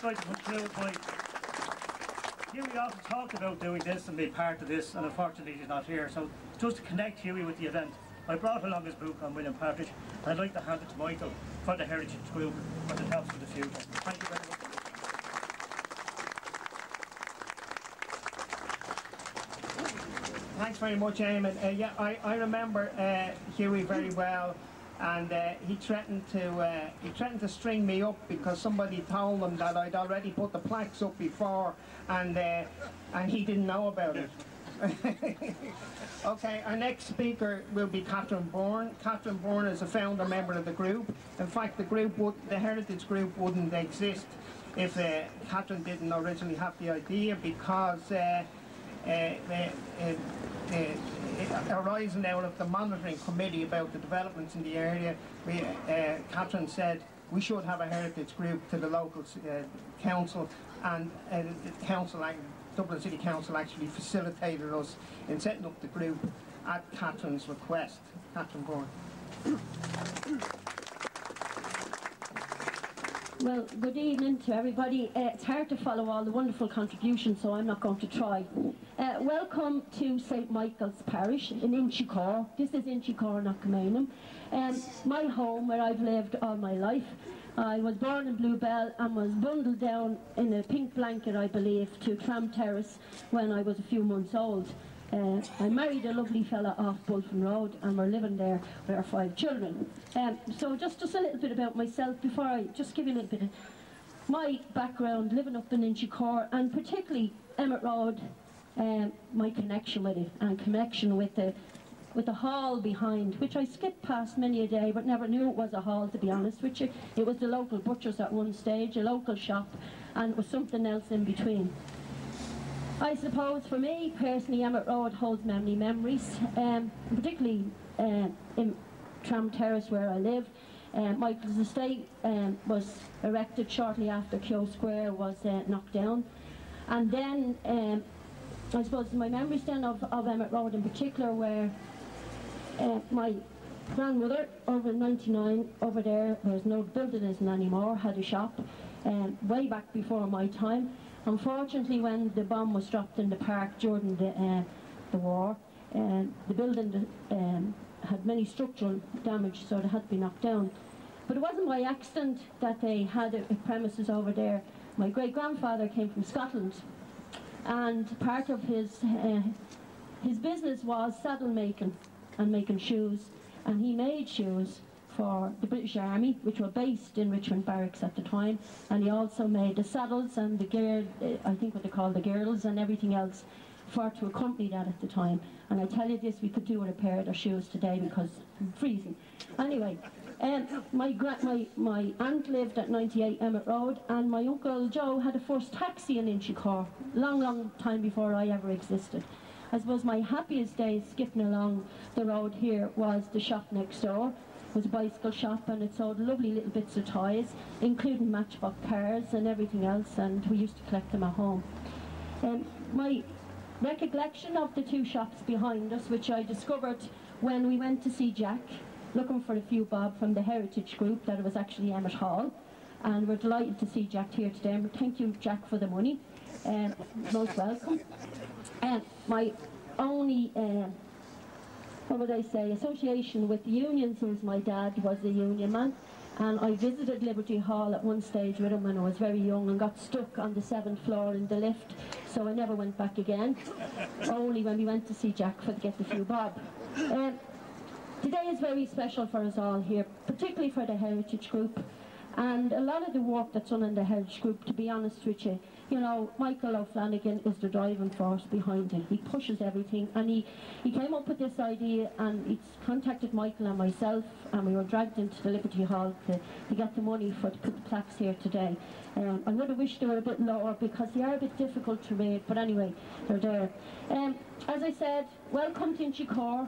like to conclude by, Hughie often talked about doing this and being part of this, and unfortunately he's not here. So just to connect Hughie with the event, I brought along his book on William Partridge, and I'd like to hand it to Michael for the Heritage Group, for the helps for the future. Thank you very much. Thanks very much, Eamon. Yeah, I remember Hughie very well, and he threatened to string me up because somebody told him that I'd already put the plaques up before, and he didn't know about it. Okay, our next speaker will be Catherine Byrne. Catherine Byrne is a founder member of the group. In fact, the Heritage Group wouldn't exist if Catherine didn't originally have the idea, because arising out of the monitoring committee about the developments in the area, Catherine said we should have a heritage group to the local council, and the council, Dublin City Council, actually facilitated us in setting up the group at Catherine's request. Catherine Byrne. Well, good evening to everybody. It's hard to follow all the wonderful contributions, so I'm not going to try. Welcome to St Michael's Parish in Inchicore. This is Inchicore, not Kilmainham. My home, where I've lived all my life. I was born in Bluebell and was bundled down in a pink blanket, I believe, to Tram Terrace when I was a few months old. I married a lovely fella off Bulfin Road, and we're living there with our 5 children. So just a little bit about myself before I just give you a little bit of my background, living up in Inchicore, and particularly Emmet Road, my connection with it, and connection with the hall behind, which I skipped past many a day but never knew it was a hall, to be honest with you. It was the local butcher's at one stage, a local shop, and it was something else in between. I suppose for me personally, Emmet Road holds many memories, particularly in Tram Terrace where I live. Michael's estate was erected shortly after Keogh Square was knocked down, and then I suppose my memories then of Emmet Road in particular were my grandmother over in 99 over there, there's no building isn't anymore, had a shop way back before my time. Unfortunately, when the bomb was dropped in the park during the war, the building had many structural damage, so it had to be knocked down. But it wasn't by accident that they had a premises over there. My great-grandfather came from Scotland, and part of his business was saddle making and making shoes, and he made shoes for the British Army, which were based in Richmond Barracks at the time, and he also made the saddles and the gear, I think what they call the girdles and everything else to accompany that at the time. And I tell you this, we could do with a pair of their shoes today because it's freezing. Anyway, my aunt lived at 98 Emmet Road, and my uncle Joe had a first taxi in Inchicore, long time before I ever existed. I suppose my happiest days skipping along the road here was the shop next door. It was a bicycle shop, and it sold lovely little bits of toys, including Matchbox cars and everything else, and we used to collect them at home. My recollection of the 2 shops behind us, which I discovered when we went to see Jack, looking for a few bob from the Heritage Group, that it was actually Emmet Hall, and we're delighted to see Jack here today. And thank you, Jack, for the money. Most welcome. My only what would I say, association with the union, since my dad was a union man, and I visited Liberty Hall at one stage with him when I was very young and got stuck on the 7th floor in the lift, so I never went back again, only when we went to see Jack to get the few bob. Today is very special for us all here, particularly for the Heritage Group, and a lot of the work that's done in the Heritage Group, to be honest with you, you know, Michael O'Flanagan is the driving force behind it. He pushes everything, and he came up with this idea, and he contacted Michael and myself, and we were dragged into the Liberty Hall to get the money to put the plaques here today. I would have wished they were a bit lower because they are a bit difficult to read, but anyway, they're there. As I said, welcome to Inchicore,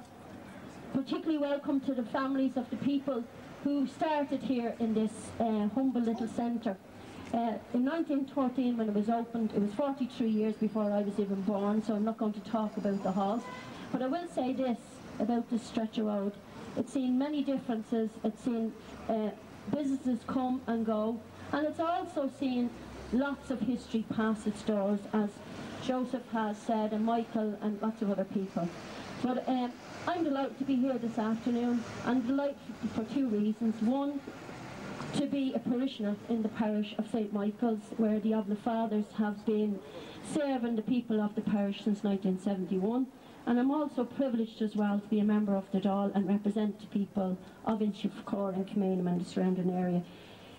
particularly welcome to the families of the people who started here in this humble little centre. In 1913, when it was opened, it was 43 years before I was even born, so I'm not going to talk about the hall. But I will say this about this stretch of road. It's seen many differences. It's seen businesses come and go, and it's also seen lots of history past its doors, as Joseph has said, and Michael and lots of other people. But I'm delighted to be here this afternoon. I'm delighted for two reasons. One, to be a parishioner in the parish of St. Michael's, where the Obla Fathers have been serving the people of the parish since 1971. And I'm also privileged as well to be a member of the Dáil and represent the people of Inchicore and Kilmainham and the surrounding area.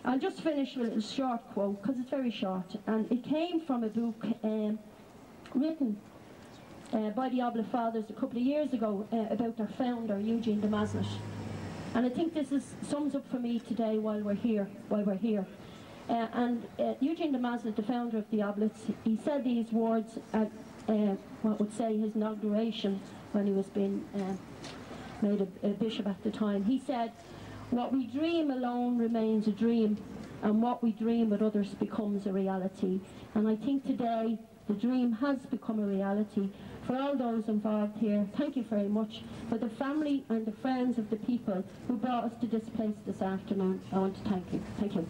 I'll just finish with a short quote, because it's very short, and it came from a book written by the Obla Fathers a couple of years ago about their founder, Eugene de Maisnet. And I think this sums up for me today while we're here. Eugene de Maisnet, the founder of the Oblates, he said these words at what would say his inauguration when he was being made a bishop at the time. He said, "What we dream alone remains a dream, and what we dream with others becomes a reality." And I think today the dream has become a reality. For all those involved here, thank you very much. For the family and the friends of the people who brought us to this place this afternoon, I want to thank you. Thank you.